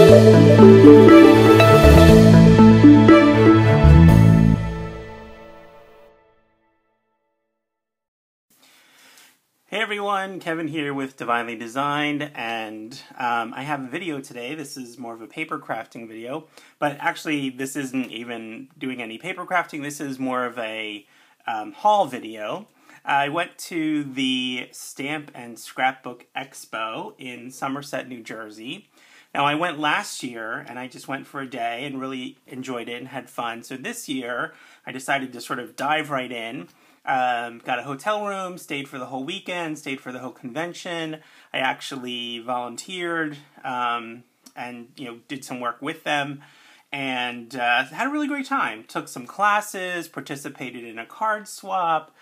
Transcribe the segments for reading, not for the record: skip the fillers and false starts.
Hey everyone, Kevin here with Divinely Designed, and I have a video today. This is more of a paper crafting video, but actually this isn't even doing any paper crafting. This is more of a haul video. I went to the Stamp and Scrapbook Expo in Somerset, New Jersey. Now I went last year and I just went for a day and really enjoyed it and had fun. So this year I decided to sort of dive right in. Got a hotel room, stayed for the whole weekend, stayed for the whole convention. I actually volunteered and did some work with them, and had a really great time. Took some classes, participated in a card swap,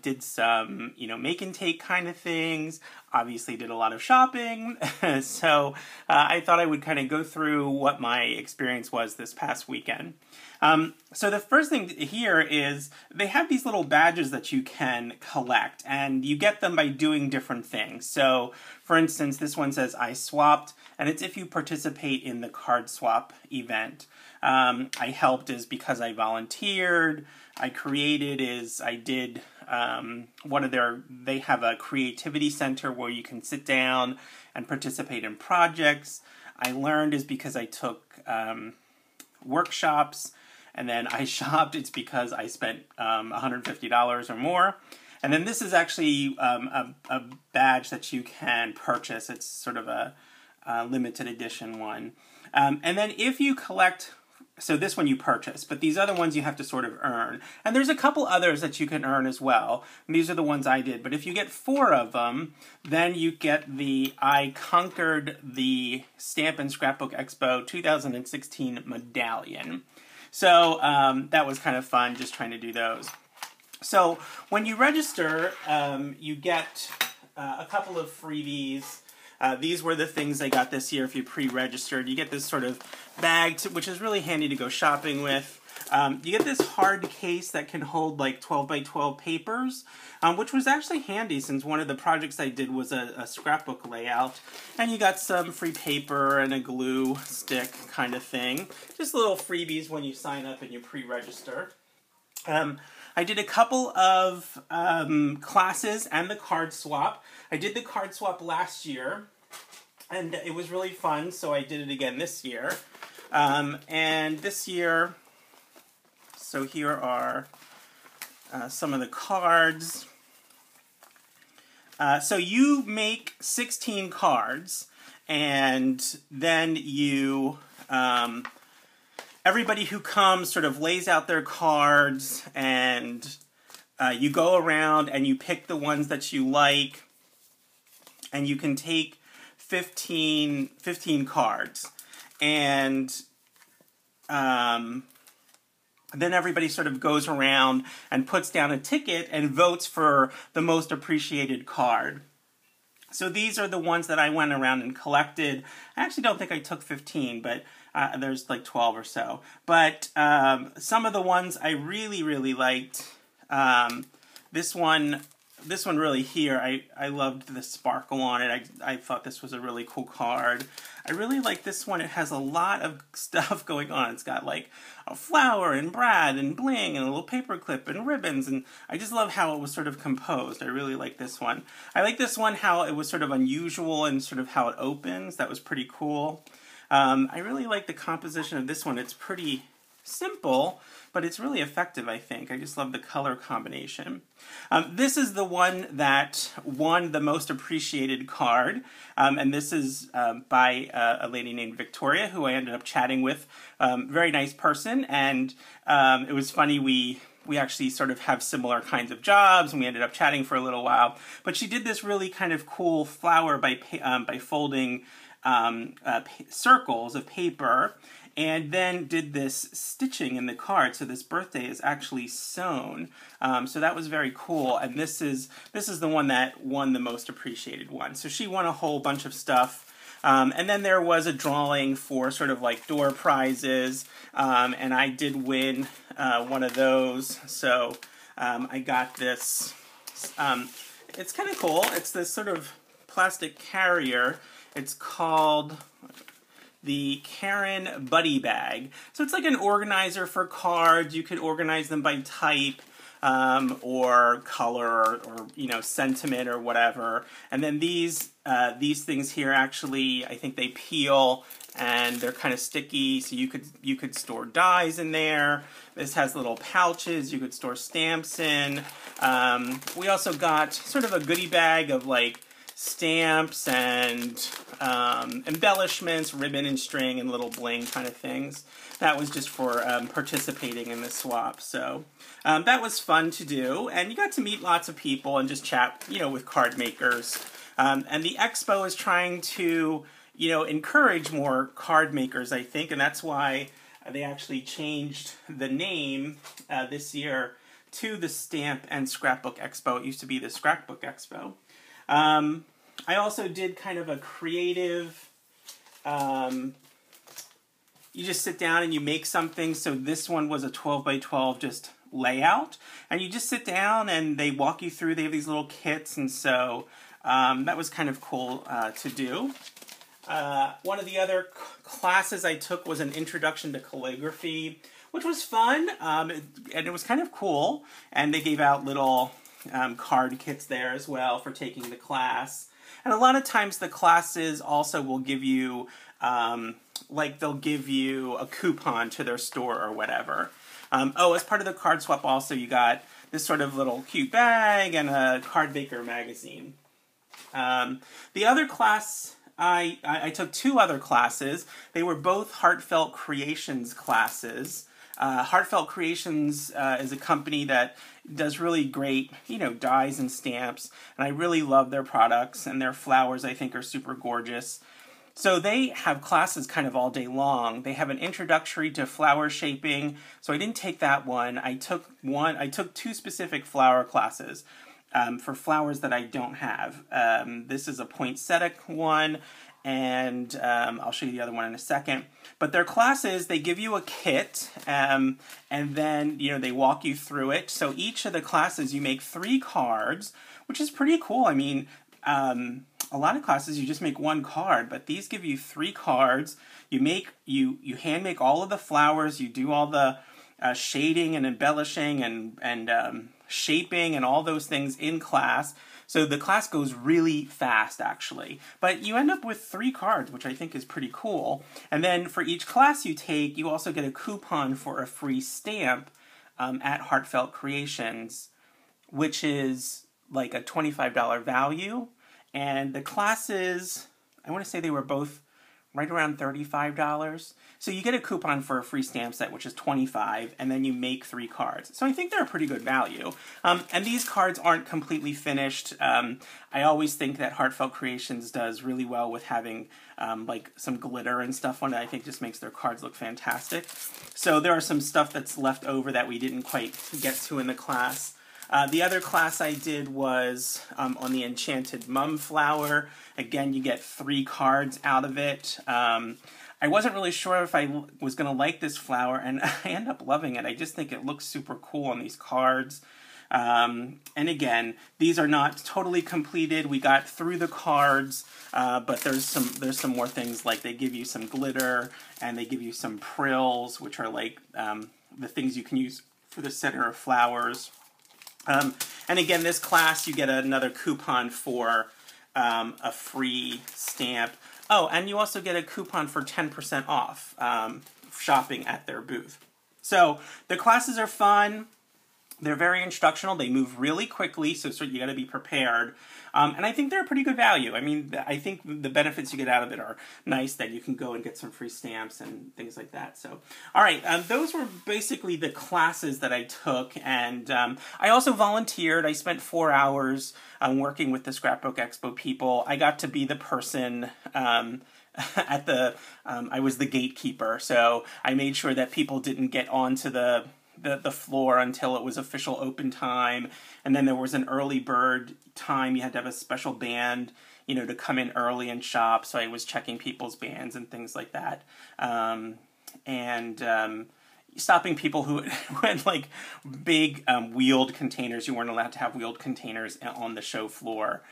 did some make and take kind of things. Obviously did a lot of shopping. So I thought I would kind of go through what my experience was this past weekend. So the first thing here is they have these little badges that you can collect, and you get them by doing different things. So for instance, this one says I swapped, and it's if you participate in the card swap event. I helped is because I volunteered. I created is I did they have a creativity center where you can sit down and participate in projects. I learned is because I took workshops. And then I shopped, it's because I spent $150 or more. And then this is actually a badge that you can purchase. It's sort of a limited edition one. And then if you collect, so this one you purchase, but these other ones you have to sort of earn. And there's a couple others that you can earn as well. And these are the ones I did. But if you get 4 of them, then you get the I Conquered the Stamp and Scrapbook Expo 2016 medallion. So that was kind of fun, just trying to do those. So when you register, you get a couple of freebies. These were the things I got this year if you pre-registered. You get this sort of bag, which is really handy to go shopping with. You get this hard case that can hold like 12 by 12 papers, which was actually handy since one of the projects I did was a scrapbook layout. And you got some free paper and a glue stick kind of thing. Just little freebies when you sign up and you pre-register. I did a couple of classes and the card swap. I did the card swap last year, and it was really fun, so I did it again this year. And this year, so here are some of the cards. So you make 16 cards, and then you, everybody who comes sort of lays out their cards, and you go around and you pick the ones that you like, and you can take 15 cards. And then everybody sort of goes around and puts down a ticket and votes for the most appreciated card. So these are the ones that I went around and collected. I actually don't think I took 15, but there's like 12 or so. But some of the ones I really, really liked. This one really here, I loved the sparkle on it. I thought this was a really cool card. I really like this one. It has a lot of stuff going on. It's got like a flower and Brad and bling and a little paper clip and ribbons, and I just love how it was sort of composed. I really like this one. I like this one how it was sort of unusual and sort of how it opens. That was pretty cool. I really like the composition of this one. It's pretty simple, but it's really effective, I think. I just love the color combination. This is the one that won the most appreciated card, and this is by a lady named Victoria, who I ended up chatting with. Very nice person, and it was funny, we actually sort of have similar kinds of jobs, and we ended up chatting for a little while. But she did this really kind of cool flower by folding circles of paper, and then did this stitching in the card. So this birthday is actually sewn. So that was very cool. And this is the one that won the most appreciated one. So she won a whole bunch of stuff. And then there was a drawing for sort of like door prizes. And I did win one of those. So I got this. It's kind of cool. It's this sort of plastic carrier. It's called the Karen Buddy Bag. So it's like an organizer for cards. You could organize them by type, or color, or you know, sentiment or whatever. And then these things here actually, I think they peel and they're kind of sticky, so you could store dies in there. This has little pouches you could store stamps in. We also got sort of a goodie bag of like stamps and embellishments, ribbon and string and little bling kind of things. That was just for participating in the swap. So that was fun to do, and you got to meet lots of people and just chat, you know, with card makers. And the expo is trying to, you know, encourage more card makers, I think, and that's why they actually changed the name this year to the Stamp and Scrapbook Expo. It used to be the Scrapbook Expo. I also did kind of a creative, you just sit down and you make something. So this one was a 12 by 12 just layout, and you just sit down and they walk you through. They have these little kits, and so that was kind of cool to do. One of the other classes I took was an introduction to calligraphy, which was fun, and it was kind of cool. And they gave out little card kits there as well for taking the class. And a lot of times the classes also will give you, like they'll give you a coupon to their store or whatever. Oh, as part of the card swap also, you got this sort of little cute bag and a Card Baker magazine. The other class, I took two other classes. They were both Heartfelt Creations classes. Heartfelt Creations is a company that does really great, you know, dies and stamps, and I really love their products, and their flowers I think are super gorgeous. So they have classes kind of all day long. They have an introductory to flower shaping, so I didn't take that one. I took two specific flower classes for flowers that I don't have. This is a poinsettia one, and I'll show you the other one in a second. But their classes, they give you a kit, and then, you know, they walk you through it. So each of the classes, you make 3 cards, which is pretty cool. I mean, a lot of classes you just make 1 card, but these give you 3 cards. You hand make all of the flowers. You do all the shading and embellishing and shaping and all those things in class. So the class goes really fast, actually. But you end up with 3 cards, which I think is pretty cool. And then for each class you take, you also get a coupon for a free stamp at Heartfelt Creations, which is like a $25 value. And the classes, I want to say they were both right around $35. So you get a coupon for a free stamp set, which is $25, and then you make 3 cards. So I think they're a pretty good value. And these cards aren't completely finished. I always think that Heartfelt Creations does really well with having like some glitter and stuff on it. I think just makes their cards look fantastic. So there are some stuff that's left over that we didn't quite get to in the class. The other class I did was on the Enchanted Mum Flower. Again, you get 3 cards out of it. I wasn't really sure if I was going to like this flower, and I end up loving it. I just think it looks super cool on these cards. And again, these are not totally completed. We got through the cards, but there's some more things, like they give you some glitter, and they give you some frills, which are like the things you can use for the center of flowers. And again, this class, you get another coupon for a free stamp. Oh, and you also get a coupon for 10% off shopping at their booth. So the classes are fun. They're very instructional. They move really quickly, so you got to be prepared. And I think they're a pretty good value. I mean, I think the benefits you get out of it are nice, that you can go and get some free stamps and things like that. So, all right, those were basically the classes that I took. And I also volunteered. I spent 4 hours working with the Scrapbook Expo people. I got to be the person at the, I was the gatekeeper. So I made sure that people didn't get onto the floor until it was official open time, and then there was an early bird time. You had to have a special band, you know, to come in early and shop, so I was checking people's bands and things like that. stopping people who had like big wheeled containers. You weren't allowed to have wheeled containers on the show floor,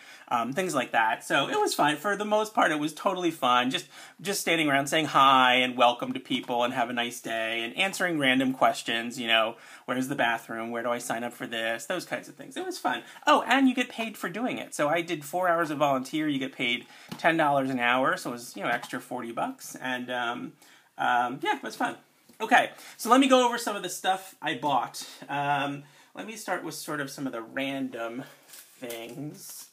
things like that. So it was fun. For the most part, it was totally fun. Just standing around saying hi and welcome to people and have a nice day and answering random questions. You know, where's the bathroom? Where do I sign up for this? Those kinds of things. It was fun. Oh, and you get paid for doing it. So I did 4 hours of volunteer. You get paid $10 an hour. So it was, you know, extra $40. And yeah, it was fun. Okay, so let me go over some of the stuff I bought. Let me start with sort of some of the random things.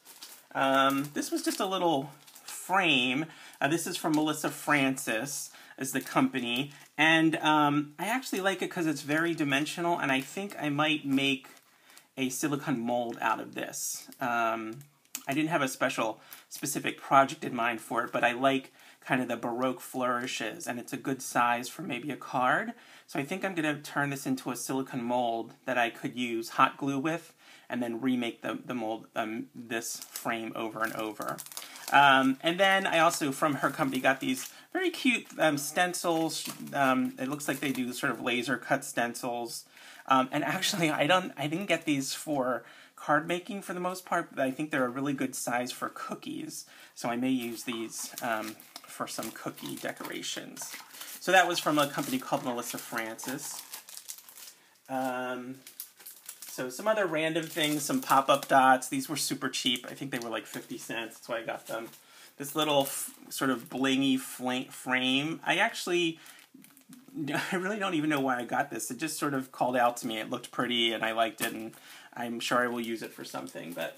This was just a little frame. This is from Melissa Francis as the company. And I actually like it because it's very dimensional, and I think I might make a silicone mold out of this. I didn't have a specific project in mind for it, but I like kind of the Baroque flourishes, and it's a good size for maybe a card. So I think I'm going to turn this into a silicone mold that I could use hot glue with, and then remake the mold, this frame over and over. And then I also, from her company, got these very cute stencils. It looks like they do sort of laser cut stencils. And actually, I didn't get these for card making for the most part, but I think they're a really good size for cookies. So I may use these for some cookie decorations. So that was from a company called Melissa Francis. So some other random things, some pop-up dots. These were super cheap. I think they were like 50 cents. That's why I got them. This little sort of blingy frame. I really don't even know why I got this. It just sort of called out to me. It looked pretty and I liked it, and I'm sure I will use it for something. But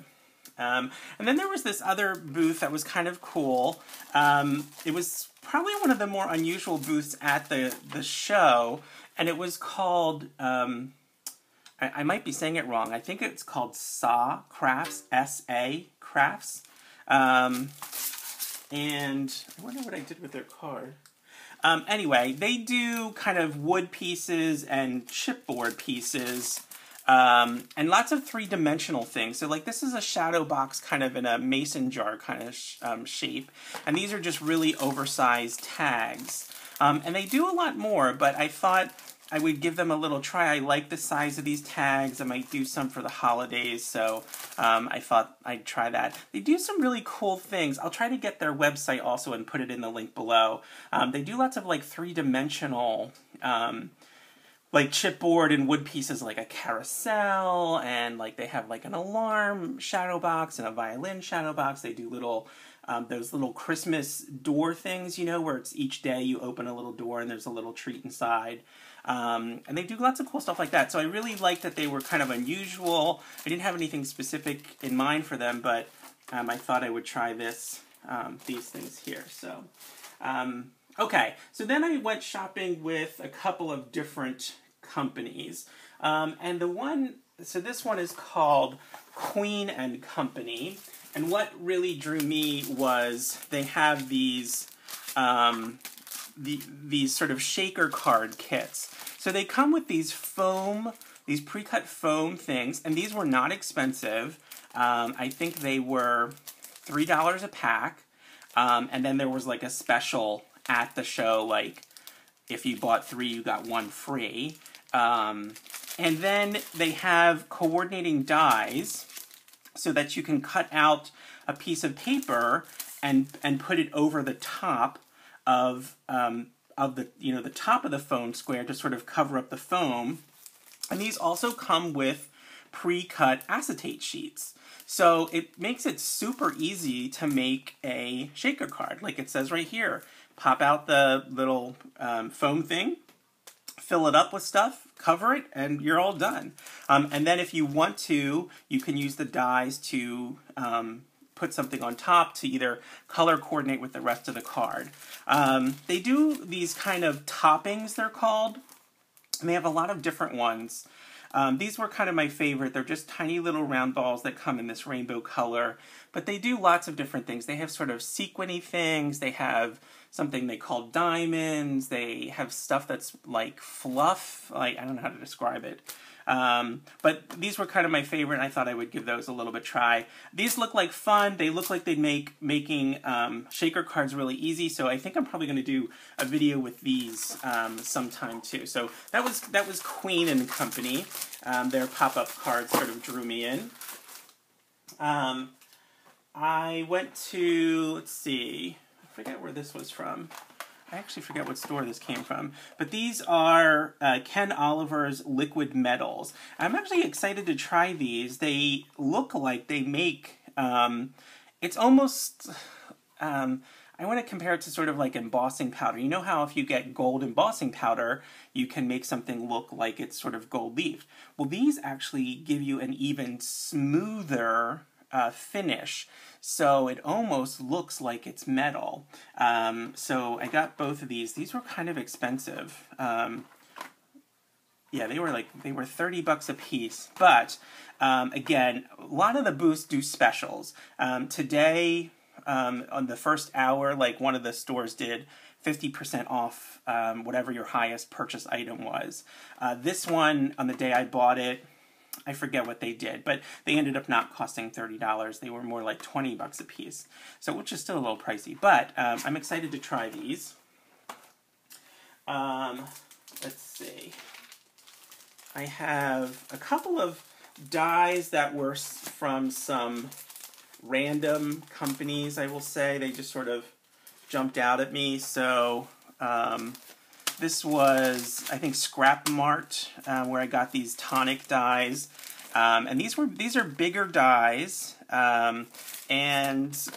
and then there was this other booth that was kind of cool. It was probably one of the more unusual booths at the show, and it was called, I might be saying it wrong. I think it's called SA Crafts, S-A Crafts. And I wonder what I did with their card. Anyway, they do kind of wood pieces and chipboard pieces, and lots of three-dimensional things. So like this is a shadow box kind of in a mason jar kind of shape. And these are just really oversized tags. And they do a lot more, but I thought I would give them a little try. I like the size of these tags. I might do some for the holidays, so I thought I'd try that. They do some really cool things. I'll try to get their website also and put it in the link below. They do lots of like three-dimensional like chipboard and wood pieces, like a carousel, and like they have like an alarm shadow box and a violin shadow box. They do little those little Christmas door things, you know, where it's each day you open a little door and there's a little treat inside. And they do lots of cool stuff like that. So I really liked that they were kind of unusual. I didn't have anything specific in mind for them, but I thought I would try these things here. So, okay. So then I went shopping with a couple of different companies. And so this one is called Queen and Company. And what really drew me was they have these these sort of shaker card kits. So they come with these pre-cut foam things, and these were not expensive. I think they were $3 a pack, and then there was like a special at the show, like if you bought 3, you got 1 free. And then they have coordinating dies so that you can cut out a piece of paper and put it over the top of the the top of the foam square to sort of cover up the foam. And these also come with pre-cut acetate sheets. So it makes it super easy to make a shaker card. Like it says right here, pop out the little foam thing, fill it up with stuff, cover it, and you're all done. And then if you want to, you can use the dies to put something on top to either color coordinate with the rest of the card. They do these kind of toppings, they're called, and they have a lot of different ones. These were kind of my favorite. They're just tiny little round balls that come in this rainbow color, but they do lots of different things. They have sort of sequiny things. They have something they call diamonds. They have stuff that's like fluff. Like, I don't know how to describe it. But these were kind of my favorite, and I thought I would give those a little bit try. These look like fun. They look like they'd make making shaker cards really easy, so I think I'm probably going to do a video with these sometime too. So that was Queen and Company. Their pop-up cards sort of drew me in. I went to, let's see, I forget where this was from. I actually forget what store this came from. But these are Ken Oliver's Liquid Metals. I'm actually excited to try these. They look like they make, it's almost, I want to compare it to sort of like embossing powder. You know how if you get gold embossing powder, you can make something look like it's sort of gold leaf. Well, these actually give you an even smoother finish, so it almost looks like it's metal. So I got both of these. These were kind of expensive. Yeah, they were 30 bucks a piece. But again, a lot of the booths do specials. Today, on the first hour, like one of the stores did 50% off whatever your highest purchase item was. This one, on the day I bought it, I forget what they did, but they ended up not costing $30. They were more like 20 bucks a piece, so which is still a little pricey. But I'm excited to try these. Let's see. I have a couple of dies that were from some random companies, I will say. They just sort of jumped out at me. So this was, I think, Scrap Mart, where I got these tonic dies. And these are bigger dies. And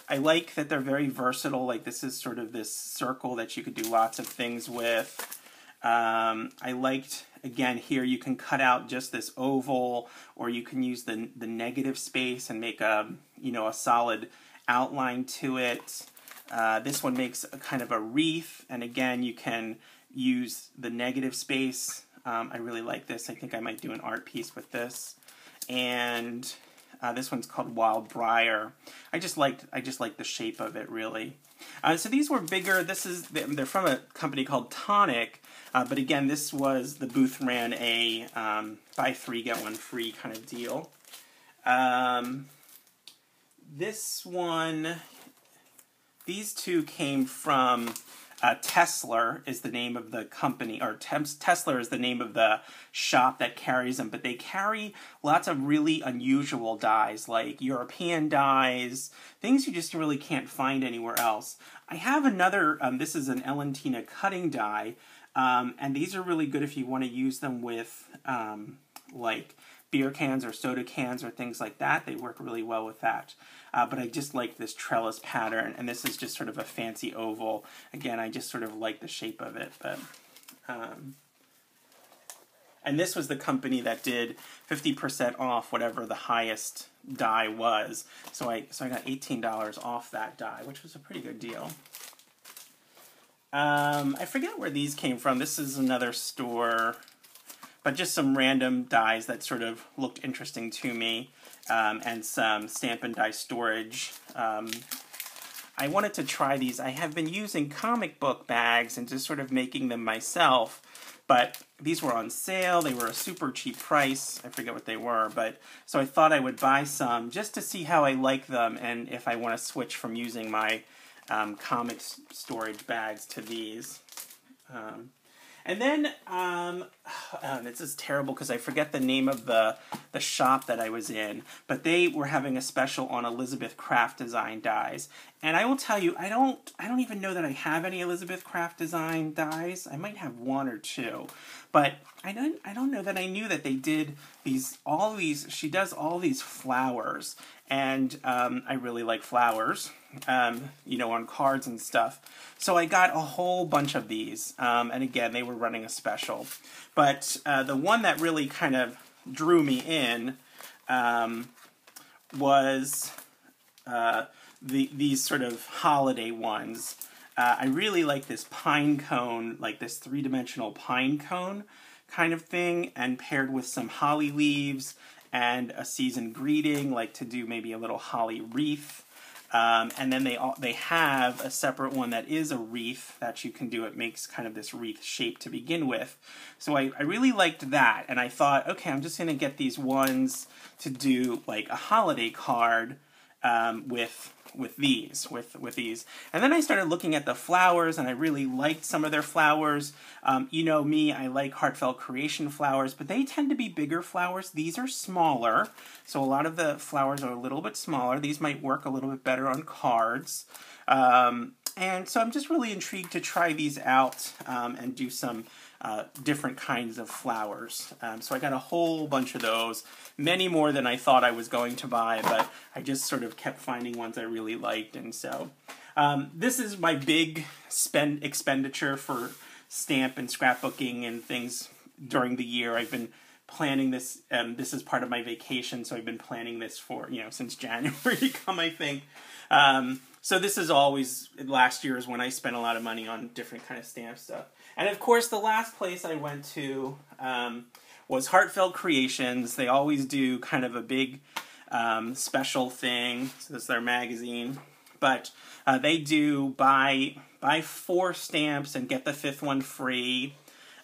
I like that they're very versatile. Like this is sort of this circle that you could do lots of things with. I liked, again, here you can cut out just this oval, or you can use the negative space and make a solid outline to it. This one makes a kind of a wreath, and again, you can use the negative space. I really like this. I think I might do an art piece with this. And this one's called Wild Briar. I just liked the shape of it, really. So these were bigger. They're from a company called Tonic, but again, this was, the booth ran a buy 3 get 1 free kind of deal. This one, these two came from Tesla is the name of the company, or Tesla is the name of the shop that carries them, but they carry lots of really unusual dies, like European dies, things you just really can't find anywhere else. I have another, this is an Elentina cutting die, and these are really good if you want to use them with like beer cans or soda cans or things like that. They work really well with that. But I just like this trellis pattern, and this is just sort of a fancy oval. Again, I just sort of like the shape of it. But and this was the company that did 50% off whatever the highest die was. So I got $18 off that die, which was a pretty good deal. I forget where these came from. This is another store, but just some random dies that sort of looked interesting to me, and some Stampin' Die storage. I wanted to try these. I have been using comic book bags and just sort of making them myself, but these were on sale. They were a super cheap price. I forget what they were, but so I thought I would buy some just to see how I like them and if I want to switch from using my comic storage bags to these. And then, this is terrible because I forget the name of the shop that I was in, but they were having a special on Elizabeth Craft Design dies. And I will tell you, I don't even know that I have any Elizabeth Craft Design dies. I might have one or two, but I don't know that I knew that they did she does all these flowers, and I really like flowers, on cards and stuff. So I got a whole bunch of these, and again, they were running a special. But the one that really kind of drew me in was these sort of holiday ones. I really like this pine cone, like this 3-dimensional pine cone kind of thing, and paired with some holly leaves and a season greeting, like to do maybe a little holly wreath. And then they have a separate one that is a wreath that you can do. It makes kind of this wreath shape to begin with. So I really liked that, and I thought, okay, I'm just going to get these ones to do like a holiday card with these. And then I started looking at the flowers, and I really liked some of their flowers. You know me, I like Heartfelt Creation flowers, but they tend to be bigger flowers. These are smaller, so a lot of the flowers are a little bit smaller. These might work a little bit better on cards. And so I'm just really intrigued to try these out and do some different kinds of flowers. So I got a whole bunch of those, many more than I thought I was going to buy, but I just sort of kept finding ones I really liked. And so this is my big expenditure for stamp and scrapbooking and things during the year. I've been planning this, this is part of my vacation, so I've been planning this for, since January to come, I think. So this is always, last year is when I spent a lot of money on different kind of stamp stuff. And of course, the last place I went to was Heartfelt Creations. They always do kind of a big special thing. So this is their magazine. But they do buy 4 stamps and get the 5th one free.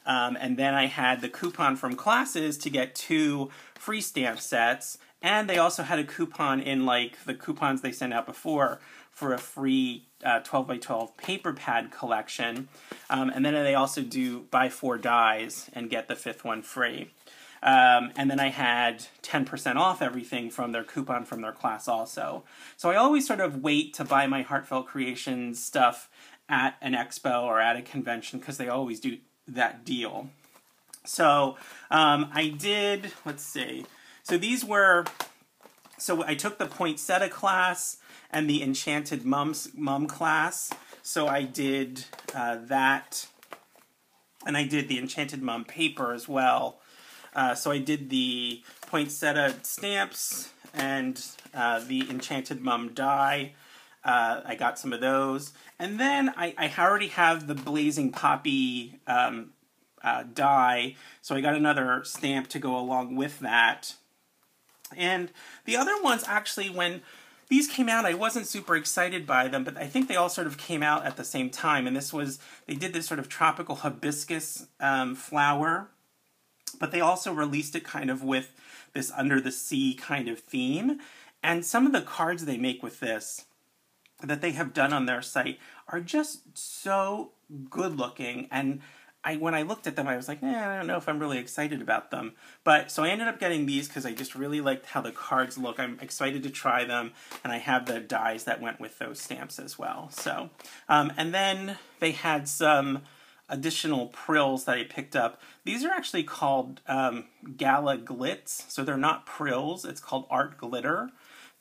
And then I had the coupon from classes to get 2 free stamp sets. And they also had a coupon in, like, the coupons they sent out before for a free 12 by 12 paper pad collection. And then they also do buy 4 dies and get the 5th one free. And then I had 10% off everything from their coupon from their class also. So I always sort of wait to buy my Heartfelt Creations stuff at an expo or at a convention because they always do that deal. So I did, let's see. So these were, so I took the Poinsettia class and the Enchanted Mum class. So I did that, and I did the Enchanted Mum paper as well. So I did the Poinsettia stamps and the Enchanted Mum die. I got some of those. And then I already have the Blazing Poppy die, so I got another stamp to go along with that. And the other ones, actually, when these came out, I wasn't super excited by them, but I think they all sort of came out at the same time. And this was, they did this sort of tropical hibiscus flower, but they also released it kind of with this under the sea kind of theme. And some of the cards they make with this that they have done on their site are just so good looking. And when I looked at them, I was like, I don't know if I'm really excited about them. But so I ended up getting these because I just really liked how the cards look. I'm excited to try them, and I have the dies that went with those stamps as well. So, and then they had some additional prills that I picked up. These are actually called Gala Glitz, so they're not prills. It's called Art Glitter,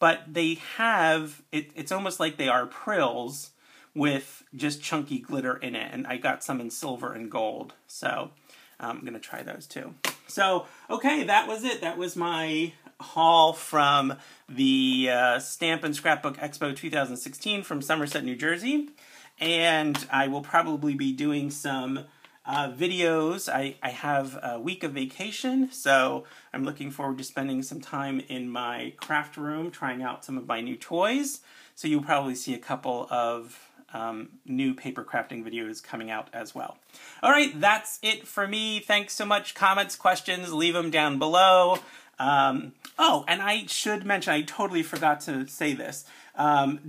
but they have it's almost like they are prills with just chunky glitter in it, and I got some in silver and gold, so I'm going to try those too. So, okay, that was it. That was my haul from the Stamp and Scrapbook Expo 2016 from Somerset, New Jersey, and I will probably be doing some videos. I have a week of vacation, so I'm looking forward to spending some time in my craft room trying out some of my new toys, so you'll probably see a couple of new paper crafting videos coming out as well. All right, that's it for me. Thanks so much. Comments, questions, leave them down below. Oh, and I should mention, I totally forgot to say this.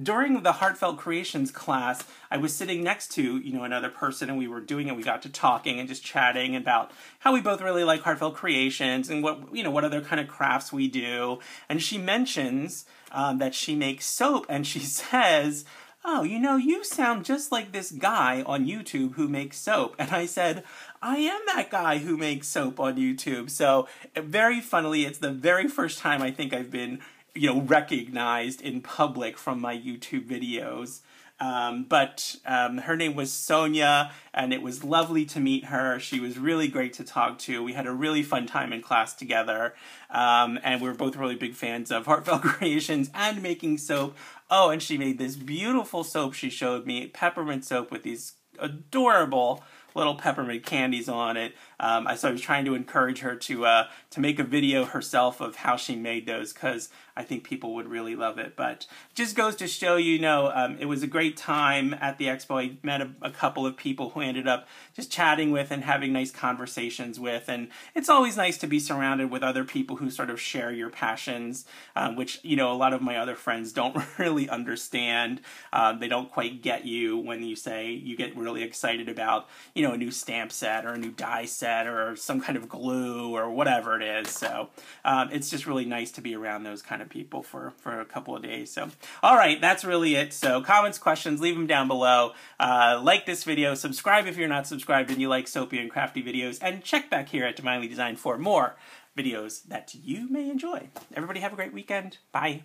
During the Heartfelt Creations class, I was sitting next to, another person, and we were doing it. We got to talking and just chatting about how we both really like Heartfelt Creations and what other kind of crafts we do. And she mentions that she makes soap, and she says, oh, you sound just like this guy on YouTube who makes soap. And I said, I am that guy who makes soap on YouTube. So very funnily, it's the very first time I think I've been, recognized in public from my YouTube videos. But her name was Sonia, and it was lovely to meet her. She was really great to talk to. We had a really fun time in class together, and we were both really big fans of Heartfelt Creations and making soap. Oh, and she made this beautiful soap she showed me, peppermint soap with these adorable little peppermint candies on it. So I was trying to encourage her to make a video herself of how she made those, because I think people would really love it. But just goes to show you, it was a great time at the expo. I met a couple of people who I ended up just chatting with and having nice conversations with. And it's always nice to be surrounded with other people who sort of share your passions, which, a lot of my other friends don't really understand. They don't quite get you when you say you get really excited about, a new stamp set or a new die set or some kind of glue or whatever it is. So it's just really nice to be around those kind of people for a couple of days. So, all right, that's really it. So comments, questions, leave them down below. Like this video, subscribe if you're not subscribed and you like soapy and crafty videos, and check back here at Divinely Designed for more videos that you may enjoy. Everybody have a great weekend. Bye.